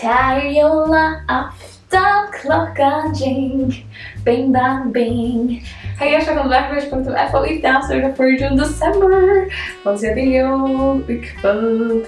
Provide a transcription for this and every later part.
Tär jólaafton klockan jing, bing bang bing. Hej, jag ska Vakurleiki.fo i dag så är det 1 december. Man ser det jul i kväll.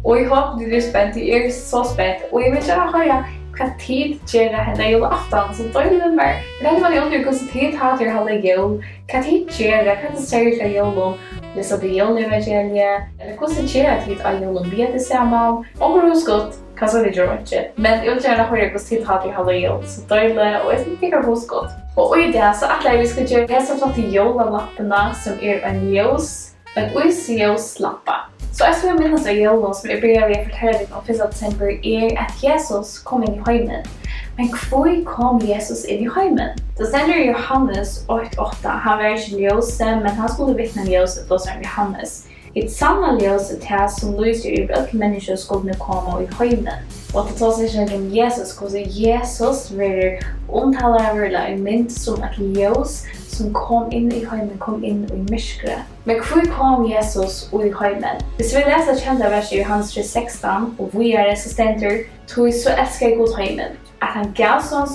Och jag hoppas du är spänd, det är så spänt. Och jag vill gärna höra vad tid gera henne julafton, så då är det mer. När man undrar hur tid har det hela jul, vad tid gera, vad det säger till jólum, läsa det julevangelie, eller hur gera tid av jólum bete samman, och hur skott. Kanske det gör inte, men jag vill gärna höra hur tid har det hela jul, så då är det, och jag tycker hur skott. Och i det så att vi ska göra hessa flotta jólalamporna som är en ljós, en ljós-lampa. Så jag ska minnas av jólum som jag börjar med att förtälla lite om 1 december är att Jesus kom in i heimen. Men hvor kom Jesus in i heimen? Det ständer i Johannes 8:8. Han var inte ljós, men han skulle vittna ljóset då som Johannes. Ett samma ljós är det som lyser över att människor skulle komma i heimen. Och det tar sig om Jesus, because Jesus var omtalad en mynd som ett ljós som kom in i heimen, kom in i mörkret. Men hur kom Jesus i heimen? Hvis vi läser kända vers i Johannes 3:16 och vi är resistenter, tog så älskar Gud heimen. Att han gav sån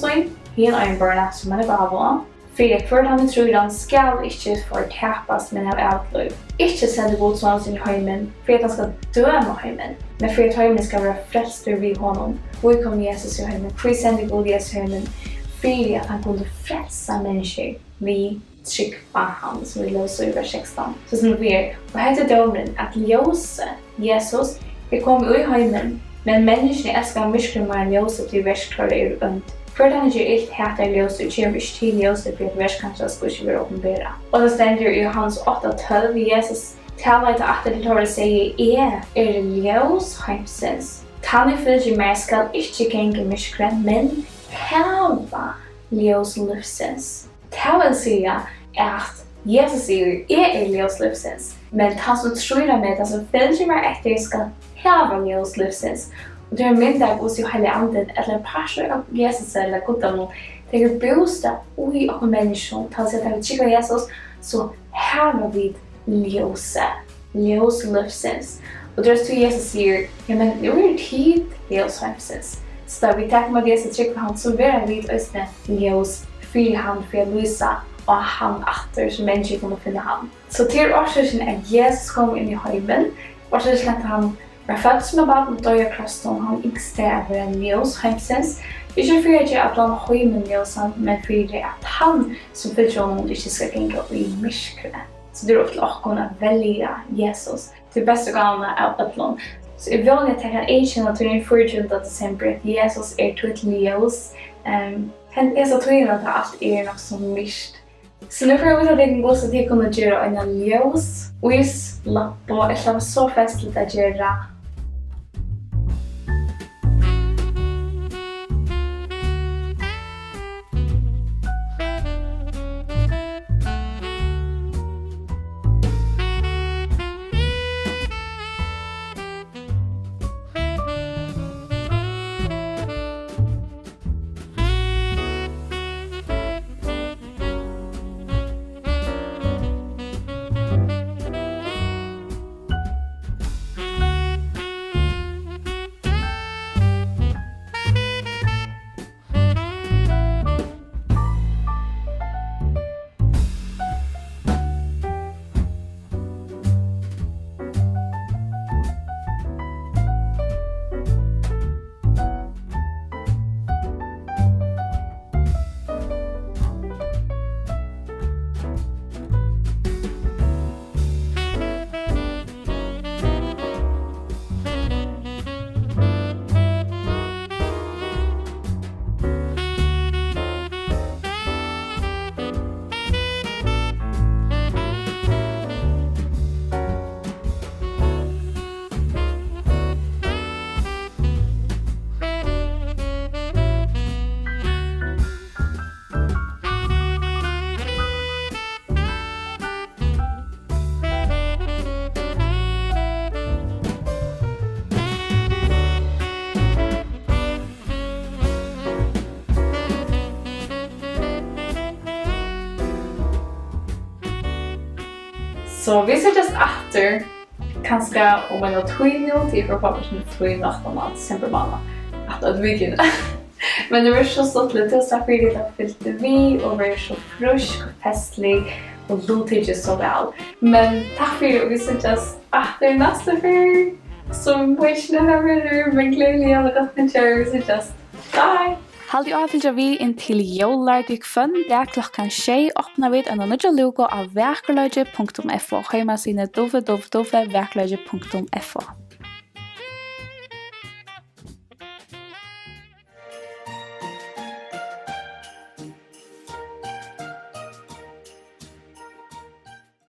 hela en barna som han behöver. För att för han tror han skall inte förtäpas men av outliv. Inte sända Gud sån i heimen för att han ska döma heimen. Men för att heimen ska vara frälst vid honom. Hur kom Jesus i heimen? För sända Gud Jesus i heimen för att han kunde frälsa människor vid tryck på han som vi läser i vers 16. Så som vi är, och här är domen att ljóset, Jesus, vi kommer i heimen, men människorna älskar mycket mer än ljóset till världsklare är önt. För att han inte är hatar ljóset och kommer inte till ljóset för att världskanske ska inte vara uppenbara. Och det ständer i Johannes 8:12, Jesus talar till att det tar säger är ljós heimsins. Tanne FYLG mer skall inte gänga myskre, men hava ljós livsins. Det vill säga att Jesus säger är ljós livsins, men han som tror med att som FYLG mer efter ska hava ljós livsins. Och det är mynda hos ju hela anden, eller pastor av Jesus eller Guddomon, det är bostad i och människor. Ta sig att vi kikar Jesus, så har vi ljós livsins. Och det är så Jesus säger, ja men nu är det tid ljós livsins. Så då vi tackar med Jesus tryck på han, så vill vi östna ljós för han för att lysa och han åter som människor kommer finna han. Så till årsöken att Jesus kom in i heimen, årsöken att han var född som barn och döja kroston, han yngste över en ljós heimsins. Inte för att han heimen ljósan, men för att han som fyllt honom inte ska gänga i mörkret. Så det är upp till oss att välja Jesus till bästa gångerna av öppnån. Så i vanliga tecken erkänna till den 14 december att Jesus är till ett ljós. Han är så tydlig att allt är något som mist. Så nu får jag veta att det kan gå så att jag kunde göra en ljós-lampa. Det var så festligt att göra. Så vi ser just efter kanske om en tog nu till för pappas med tog natten av december månad. Att knappt att videon. Men det var så ståttligt, det var så för det att fyllt vi och var så frisk och festlig och låter så väl. Men tack för det och vi ser just det är nästa för som wish never men glädje alla gott med cheers just bye. Haldi avfylgja vi inn til jólardik fun, der klokkan 6 åpner vi en nødja Lúka av Vakurleiki.fo, heimasine www.vakurleiki.fo.